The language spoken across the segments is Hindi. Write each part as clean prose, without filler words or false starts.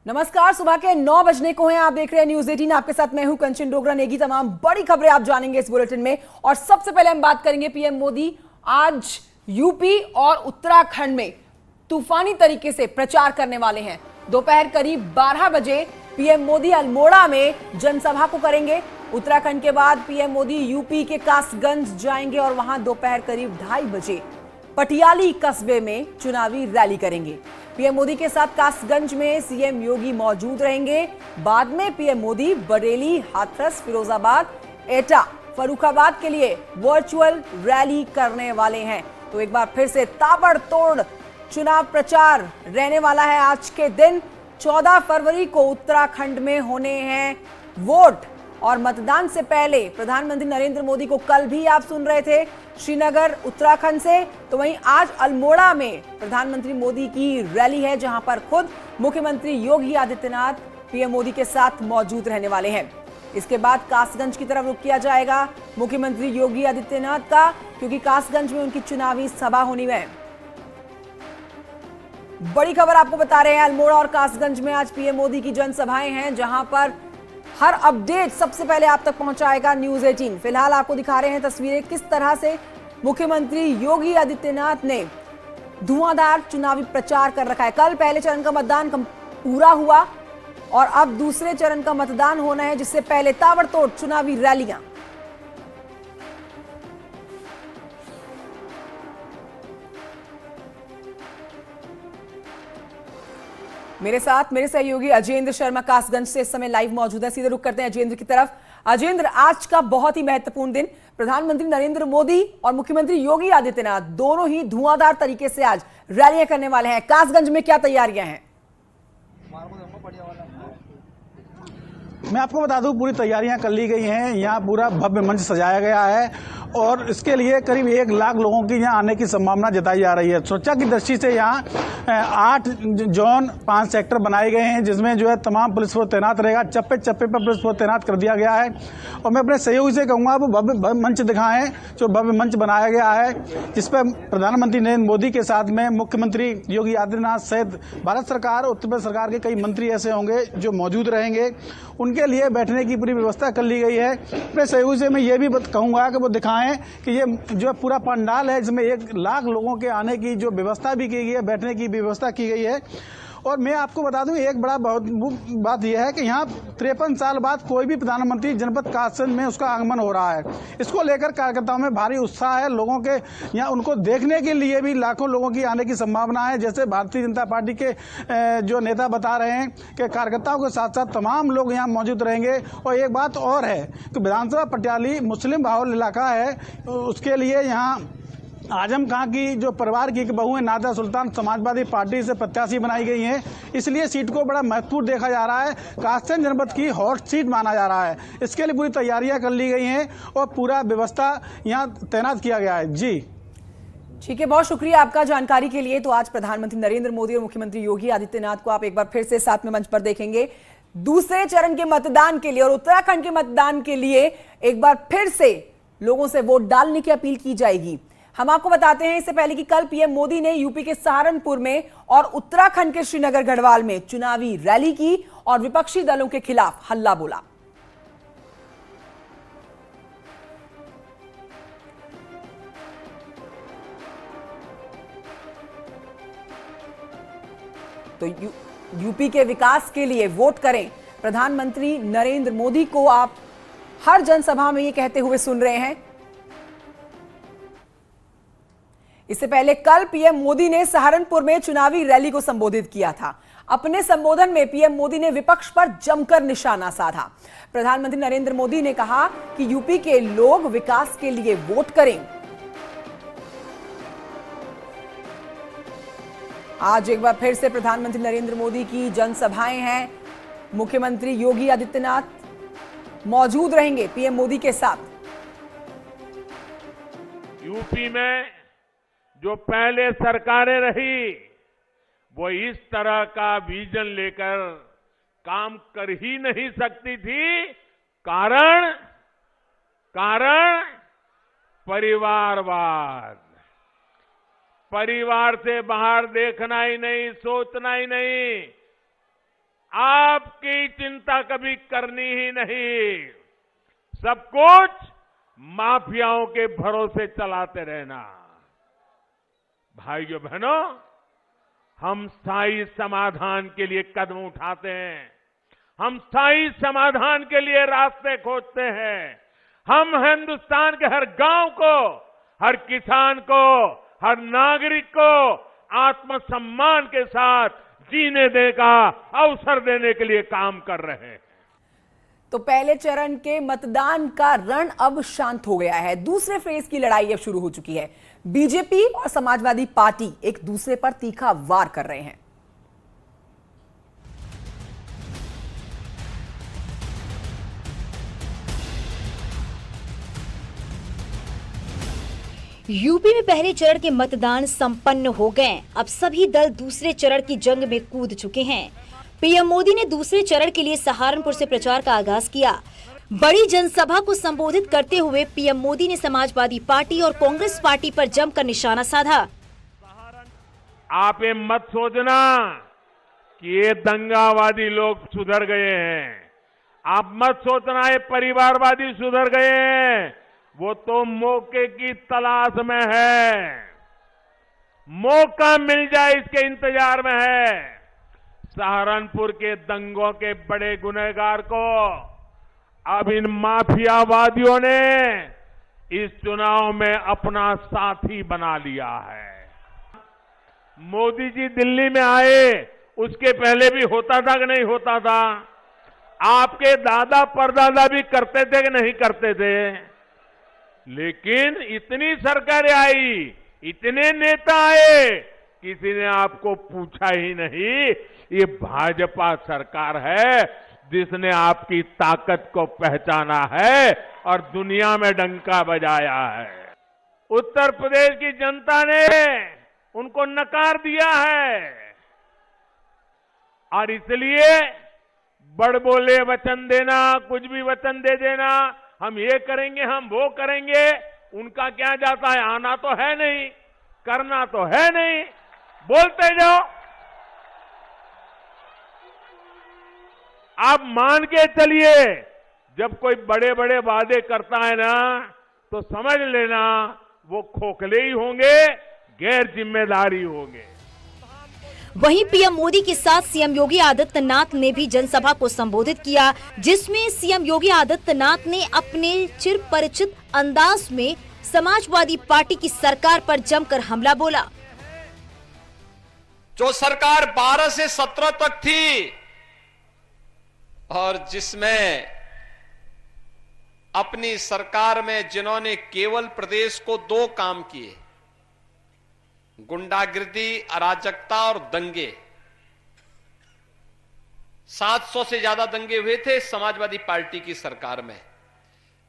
नमस्कार, सुबह के 9 बजने को हैं। आप देख रहे हैं न्यूज 18। आपके साथ मैं हूं कंचन डोगरा नेगी। तमाम बड़ी खबरें आप जानेंगे इस बुलेटिन में। और सबसे पहले हम बात करेंगे पीएम मोदी आज यूपी और उत्तराखंड में तूफानी तरीके से प्रचार करने वाले हैं। दोपहर करीब 12 बजे पीएम मोदी अल्मोड़ा में जनसभा को करेंगे। उत्तराखंड के बाद पीएम मोदी यूपी के कासगंज जाएंगे और वहां दोपहर करीब 2:30 बजे पटियाली कस्बे में चुनावी रैली करेंगे। पीएम मोदी के साथ कासगंज में सीएम योगी मौजूद रहेंगे। बाद में पीएम मोदी बरेली, हाथरस, फिरोजाबाद, एटा, फर्रुखाबाद के लिए वर्चुअल रैली करने वाले हैं। तो एक बार फिर से ताबड़तोड़ चुनाव प्रचार रहने वाला है। आज के दिन 14 फरवरी को उत्तराखंड में होने हैं वोट और मतदान से पहले प्रधानमंत्री नरेंद्र मोदी को कल भी आप सुन रहे थे श्रीनगर उत्तराखंड से, तो वहीं आज अल्मोड़ा में प्रधानमंत्री मोदी की रैली है, जहां पर खुद मुख्यमंत्री योगी आदित्यनाथ पीएम मोदी के साथ मौजूद रहने वाले हैं। इसके बाद कासगंज की तरफ रुख किया जाएगा मुख्यमंत्री योगी आदित्यनाथ का, क्योंकि कासगंज में उनकी चुनावी सभा होनी है। बड़ी खबर आपको बता रहे हैं, अल्मोड़ा और कासगंज में आज पीएम मोदी की जनसभाएं हैं, जहां पर हर अपडेट सबसे पहले आप तक पहुंचाएगा न्यूज 18। फिलहाल आपको दिखा रहे हैं तस्वीरें किस तरह से मुख्यमंत्री योगी आदित्यनाथ ने धुआंधार चुनावी प्रचार कर रखा है। कल पहले चरण का मतदान पूरा हुआ और अब दूसरे चरण का मतदान होना है, जिससे पहले ताबड़तोड़ चुनावी रैलियां। मेरे साथ मेरे सहयोगी अजेंद्र शर्मा कासगंज से इस समय लाइव मौजूद है। सीधे रुख करते हैं अजेंद्र की तरफ। अजेंद्र, आज का बहुत ही महत्वपूर्ण दिन, प्रधानमंत्री नरेंद्र मोदी और मुख्यमंत्री योगी आदित्यनाथ दोनों ही धुआंधार तरीके से आज रैलियां करने वाले हैं। कासगंज में क्या तैयारियां हैं? मैं आपको बता दूं, पूरी तैयारियां कर ली गई हैं। यहाँ पूरा भव्य मंच सजाया गया है और इसके लिए करीब 1 लाख लोगों की यहाँ आने की संभावना जताई जा रही है। सुरक्षा की दृष्टि से यहाँ 8 जोन 5 सेक्टर बनाए गए हैं, जिसमें जो है तमाम पुलिस फोर्स तैनात रहेगा। चप्पे चप्पे पर पुलिस फोर्स तैनात कर दिया गया है। और मैं अपने सहयोगी से कहूँगा वो भव्य मंच दिखाएं, जो भव्य मंच बनाया गया है, जिस पर प्रधानमंत्री नरेंद्र मोदी के साथ में मुख्यमंत्री योगी आदित्यनाथ सहित भारत सरकार, उत्तर प्रदेश सरकार के कई मंत्री ऐसे होंगे जो मौजूद रहेंगे। उनके लिए बैठने की पूरी व्यवस्था कर ली गई है। अपने सहयोगी से मैं ये भी कहूँगा कि वो दिखाएं कि ये जो पूरा पंडाल है, जिसमें 1 लाख लोगों के आने की जो व्यवस्था भी की गई है, बैठने की व्यवस्था की गई है। और मैं आपको बता दूं, एक बड़ा बहुत बात यह है कि यहाँ 53 साल बाद कोई भी प्रधानमंत्री जनपद कासगंज में उसका आगमन हो रहा है। इसको लेकर कार्यकर्ताओं में भारी उत्साह है। लोगों के यहाँ उनको देखने के लिए भी लाखों लोगों की आने की संभावना है। जैसे भारतीय जनता पार्टी के जो नेता बता रहे हैं कि कार्यकर्ताओं के साथ साथ तमाम लोग यहाँ मौजूद रहेंगे। और एक बात और है कि विधानसभा पटियाली मुस्लिम बाहुल इलाका है, उसके लिए यहाँ आजम खां की जो परिवार की एक बहू है नादिया सुल्तान, समाजवादी पार्टी से प्रत्याशी बनाई गई हैं। इसलिए सीट को बड़ा महत्वपूर्ण देखा जा रहा है। कासगंज जनपद की हॉट सीट माना जा रहा है। इसके लिए पूरी तैयारियां कर ली गई हैं और पूरा व्यवस्था यहाँ तैनात किया गया है। जी ठीक है, बहुत शुक्रिया आपका जानकारी के लिए। तो आज प्रधानमंत्री नरेंद्र मोदी और मुख्यमंत्री योगी आदित्यनाथ को आप एक बार फिर से साथ में मंच पर देखेंगे दूसरे चरण के मतदान के लिए। और उत्तराखंड के मतदान के लिए एक बार फिर से लोगों से वोट डालने की अपील की जाएगी। हम आपको बताते हैं इससे पहले कि कल पीएम मोदी ने यूपी के सहारनपुर में और उत्तराखंड के श्रीनगर गढ़वाल में चुनावी रैली की और विपक्षी दलों के खिलाफ हल्ला बोला। तो यूपी के विकास के लिए वोट करें, प्रधानमंत्री नरेंद्र मोदी को आप हर जनसभा में ये कहते हुए सुन रहे हैं। इससे पहले कल पीएम मोदी ने सहारनपुर में चुनावी रैली को संबोधित किया था। अपने संबोधन में पीएम मोदी ने विपक्ष पर जमकर निशाना साधा। प्रधानमंत्री नरेंद्र मोदी ने कहा कि यूपी के लोग विकास के लिए वोट करें। आज एक बार फिर से प्रधानमंत्री नरेंद्र मोदी की जनसभाएं हैं। मुख्यमंत्री योगी आदित्यनाथ मौजूद रहेंगे पीएम मोदी के साथ। यूपी में जो पहले सरकारें रही, वो इस तरह का विजन लेकर काम कर ही नहीं सकती थी। कारण परिवारवाद। परिवार से बाहर देखना ही नहीं, सोचना ही नहीं। आपकी चिंता कभी करनी ही नहीं। सब कुछ माफियाओं के भरोसे चलाते रहना। भाइयों बहनों, हम स्थायी समाधान के लिए कदम उठाते हैं। हम स्थायी समाधान के लिए रास्ते खोजते हैं। हम हिंदुस्तान के हर गांव को, हर किसान को, हर नागरिक को आत्मसम्मान के साथ जीने देने का अवसर देने के लिए काम कर रहे हैं। तो पहले चरण के मतदान का रण अब शांत हो गया है। दूसरे फेज की लड़ाई अब शुरू हो चुकी है। बीजेपी और समाजवादी पार्टी एक दूसरे पर तीखा वार कर रहे हैं। यूपी में पहले चरण के मतदान संपन्न हो गए। अब सभी दल दूसरे चरण की जंग में कूद चुके हैं। पीएम मोदी ने दूसरे चरण के लिए सहारनपुर से प्रचार का आगाज किया। बड़ी जनसभा को संबोधित करते हुए पीएम मोदी ने समाजवादी पार्टी और कांग्रेस पार्टी पर जमकर निशाना साधा। आप ये मत सोचना कि ये दंगावादी लोग सुधर गए हैं। आप मत सोचना ये परिवारवादी सुधर गए हैं। वो तो मौके की तलाश में है, मौका मिल जाए इसके इंतजार में है। सहारनपुर के दंगों के बड़े गुनहगार को अब इन माफियावादियों ने इस चुनाव में अपना साथी बना लिया है। मोदी जी दिल्ली में आए, उसके पहले भी होता था कि नहीं होता था? आपके दादा परदादा भी करते थे कि नहीं करते थे? लेकिन इतनी सरकारें आई, इतने नेता आए, किसी ने आपको पूछा ही नहीं। ये भाजपा सरकार है जिसने आपकी ताकत को पहचाना है और दुनिया में डंका बजाया है। उत्तर प्रदेश की जनता ने उनको नकार दिया है और इसलिए बड़बोले वचन देना, कुछ भी वचन दे देना, हम ये करेंगे, हम वो करेंगे, उनका क्या जाता है? आना तो है नहीं, करना तो है नहीं, बोलते जाओ। आप मान के चलिए, जब कोई बड़े बड़े वादे करता है ना, तो समझ लेना वो खोखले ही होंगे, गैर जिम्मेदारी होंगे। वहीं पीएम मोदी के साथ सीएम योगी आदित्यनाथ ने भी जनसभा को संबोधित किया, जिसमें सीएम योगी आदित्यनाथ ने अपने चिर परिचित अंदाज में समाजवादी पार्टी की सरकार पर जमकर हमला बोला। जो सरकार 12 से 17 तक थी और जिसमें अपनी सरकार में जिन्होंने केवल प्रदेश को 2 काम किए, गुंडागिर्दी, अराजकता और दंगे। 700 से ज्यादा दंगे हुए थे समाजवादी पार्टी की सरकार में।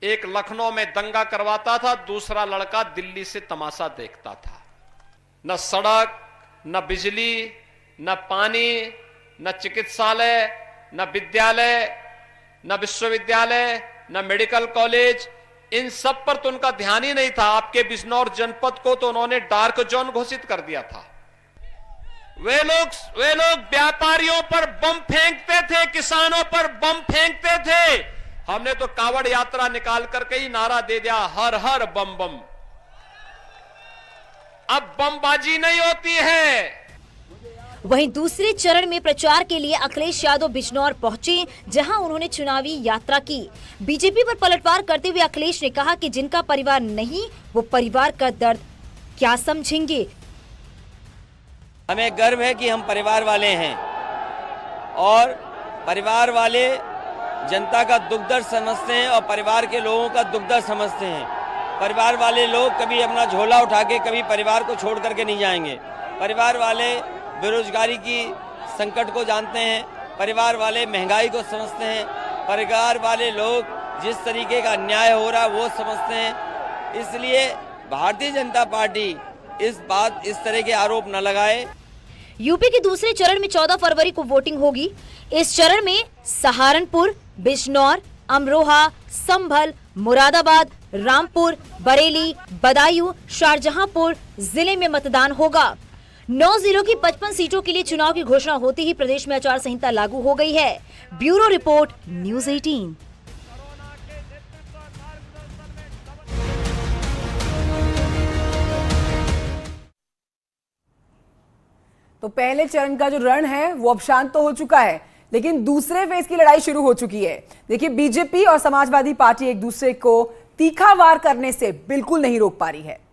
एक लखनऊ में दंगा करवाता था, दूसरा लड़का दिल्ली से तमाशा देखता था। न सड़क, न बिजली, न पानी, न चिकित्सालय, न विद्यालय, न विश्वविद्यालय, न मेडिकल कॉलेज, इन सब पर तो उनका ध्यान ही नहीं था। आपके बिजनौर जनपद को तो उन्होंने डार्क जोन घोषित कर दिया था। वे लोग व्यापारियों पर बम फेंकते थे, किसानों पर बम फेंकते थे। हमने तो कावड़ यात्रा निकाल करके ही नारा दे दिया, हर हर बम बम। अब बमबाजी नहीं होती है। वहीं दूसरे चरण में प्रचार के लिए अखिलेश यादव बिजनौर पहुंचे, जहां उन्होंने चुनावी यात्रा की। बीजेपी पर पलटवार करते हुए अखिलेश ने कहा कि जिनका परिवार नहीं, वो परिवार का दर्द क्या समझेंगे। हमें गर्व है कि हम परिवार वाले हैं और परिवार वाले जनता का दुख दर्द समझते हैं और परिवार के लोगों का दुख दर्द समझते हैं। परिवार वाले लोग कभी अपना झोला उठा के कभी परिवार को छोड़ करके नहीं जाएंगे। परिवार वाले बेरोजगारी की संकट को जानते हैं, परिवार वाले महंगाई को समझते हैं, परिवार वाले लोग जिस तरीके का अन्याय हो रहा है वो समझते हैं। इसलिए भारतीय जनता पार्टी इस तरह के आरोप न लगाए। यूपी के दूसरे चरण में 14 फरवरी को वोटिंग होगी। इस चरण में सहारनपुर, बिजनौर, अमरोहा, संभल, मुरादाबाद, रामपुर, बरेली, बदायूं, शाहजहांपुर जिले में मतदान होगा। 9 जिलों की 55 सीटों के लिए चुनाव की घोषणा होते ही प्रदेश में आचार संहिता लागू हो गई है। Bureau report, news 18। तो पहले चरण का जो रण है वो अब शांत तो हो चुका है, लेकिन दूसरे फेज की लड़ाई शुरू हो चुकी है। देखिए, बीजेपी और समाजवादी पार्टी एक दूसरे को तीखा वार करने से बिल्कुल नहीं रोक पा रही है।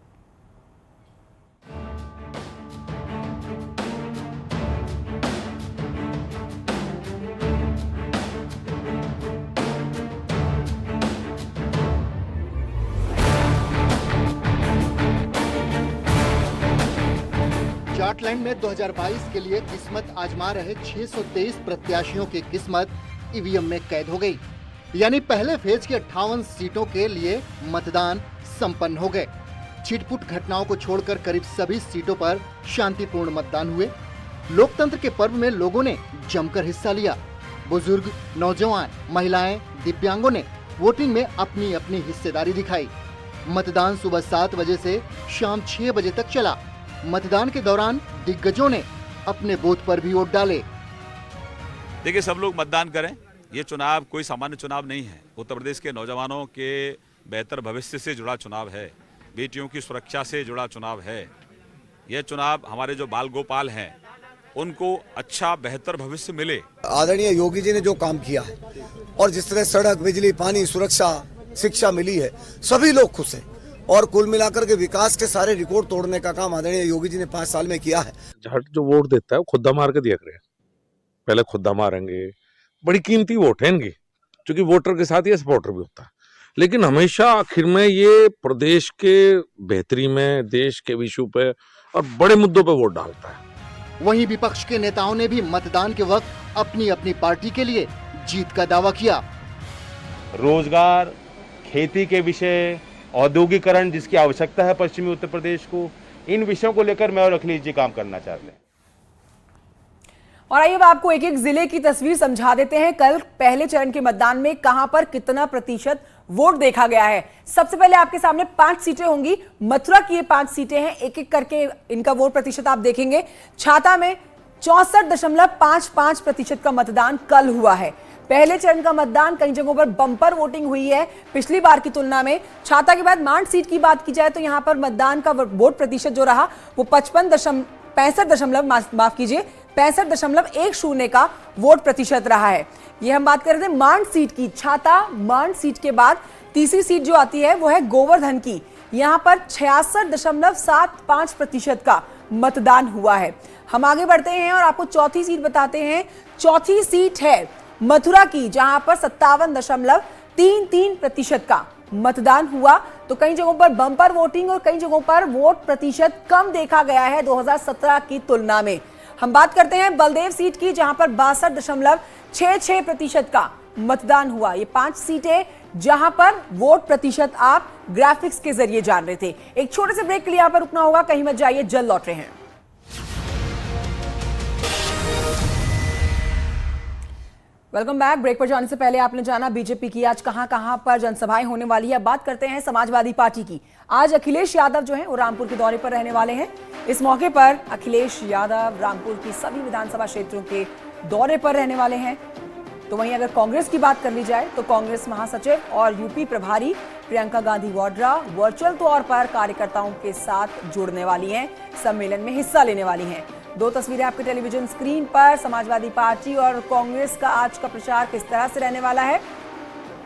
जाटलैंड में 2022 के लिए किस्मत आजमा रहे 623 प्रत्याशियों की किस्मत ईवीएम में कैद हो गई। यानी पहले फेज की 58 सीटों के लिए मतदान संपन्न हो गए। छिटपुट घटनाओं को छोड़कर करीब सभी सीटों पर शांतिपूर्ण मतदान हुए। लोकतंत्र के पर्व में लोगों ने जमकर हिस्सा लिया। बुजुर्ग, नौजवान, महिलाएं, दिव्यांगों ने वोटिंग में अपनी अपनी हिस्सेदारी दिखाई। मतदान सुबह 7 बजे से शाम 6 बजे तक चला। मतदान के दौरान दिग्गजों ने अपने बूथ पर भी वोट डाले। देखिए, सब लोग मतदान करें। ये चुनाव कोई सामान्य चुनाव नहीं है। उत्तर प्रदेश के नौजवानों के बेहतर भविष्य से जुड़ा चुनाव है। बेटियों की सुरक्षा से जुड़ा चुनाव है। यह चुनाव हमारे जो बाल गोपाल हैं उनको अच्छा बेहतर भविष्य मिले। आदरणीय योगी जी ने जो काम किया है और जिस तरह सड़क, बिजली, पानी, सुरक्षा, शिक्षा मिली है, सभी लोग खुश हैं। और कुल मिलाकर के विकास के सारे रिकॉर्ड तोड़ने का काम आदरणीय योगी जी ने 5 साल में किया है। जाट जो वोट देता है वो खुदा मार के दिया करे। पहले खुदा मारेंगे, बड़ी कीमती वोट है इनकी, क्योंकि वोटर के साथ ये सपोर्टर भी होता है। लेकिन हमेशा आखिर में ये प्रदेश के बेहतरी में, देश के इशू पे और बड़े मुद्दों पे वोट डालता है। वहीं विपक्ष के नेताओं ने भी मतदान के वक्त अपनी अपनी पार्टी के लिए जीत का दावा किया। रोजगार, खेती के विषय, औद्योगिकरण जिसकी आवश्यकता है पश्चिमी उत्तर प्रदेश को, इन विषयों को लेकर मैं और अखिलेश जी काम करना चाहते हैं। और आइए अब आपको एक एक जिले की तस्वीर समझा देते हैं। कल पहले चरण के मतदान में कहां पर कितना प्रतिशत वोट देखा गया है। सबसे पहले आपके सामने 5 सीटें होंगी। मथुरा की ये 5 सीटें हैं, एक एक करके इनका वोट प्रतिशत आप देखेंगे। छाता में 64.55% का मतदान कल हुआ है। पहले चरण का मतदान कई जगहों पर बम्पर वोटिंग हुई है पिछली बार की तुलना में। छाता के बाद मांड सीट की बात की जाए तो यहां पर मतदान का वोट प्रतिशत जो रहा वो 65.10 का वोट प्रतिशत रहा है। ये हम बात कर रहे थे मांड सीट की। छाता मांड सीट के बाद तीसरी सीट जो आती है वो है गोवर्धन की। यहां पर 66.75% का मतदान हुआ है। हम आगे बढ़ते हैं और आपको चौथी सीट बताते हैं। चौथी सीट है मथुरा की, जहां पर 57.33% का मतदान हुआ। तो कई जगहों पर बम्पर वोटिंग और कई जगहों पर वोट प्रतिशत कम देखा गया है 2017 की तुलना में। हम बात करते हैं बलदेव सीट की, जहां पर 62.66% का मतदान हुआ। ये 5 सीटें जहां पर वोट प्रतिशत आप ग्राफिक्स के जरिए जान रहे थे। एक छोटे से ब्रेक के लिए यहां पर रुकना होगा, कहीं मत जाइए, जल्द लौट रहे हैं। Welcome back. ब्रेक पर जाने से पहले आपने जाना बीजेपी की आज कहां पर जनसभाएं होने वाली है। बात करते हैं समाजवादी पार्टी की। आज अखिलेश यादव जो हैं वो रामपुर के दौरे पर रहने वाले हैं। इस मौके पर अखिलेश यादव रामपुर की सभी विधानसभा क्षेत्रों के दौरे पर रहने वाले हैं। तो वहीं अगर कांग्रेस की बात कर ली जाए तो कांग्रेस महासचिव और यूपी प्रभारी प्रियंका गांधी वाड्रा वर्चुअल तौर पर कार्यकर्ताओं के साथ जुड़ने वाली हैं, सम्मेलन में हिस्सा लेने वाली हैं। 2 तस्वीरें आपके टेलीविजन स्क्रीन पर। समाजवादी पार्टी और कांग्रेस का आज का प्रचार किस तरह से रहने वाला है।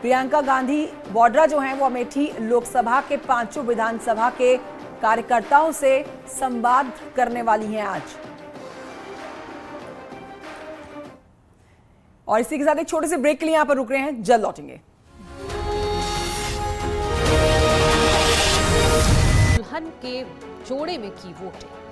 प्रियंका गांधी वाड्रा जो हैं वो अमेठी लोकसभा के 5 विधानसभा के कार्यकर्ताओं से संवाद करने वाली हैं आज। और इसी के साथ एक छोटे से ब्रेक के लिए यहां पर रुक रहे हैं, जल्द लौटेंगे। दुल्हन के जोड़े में की वोट है।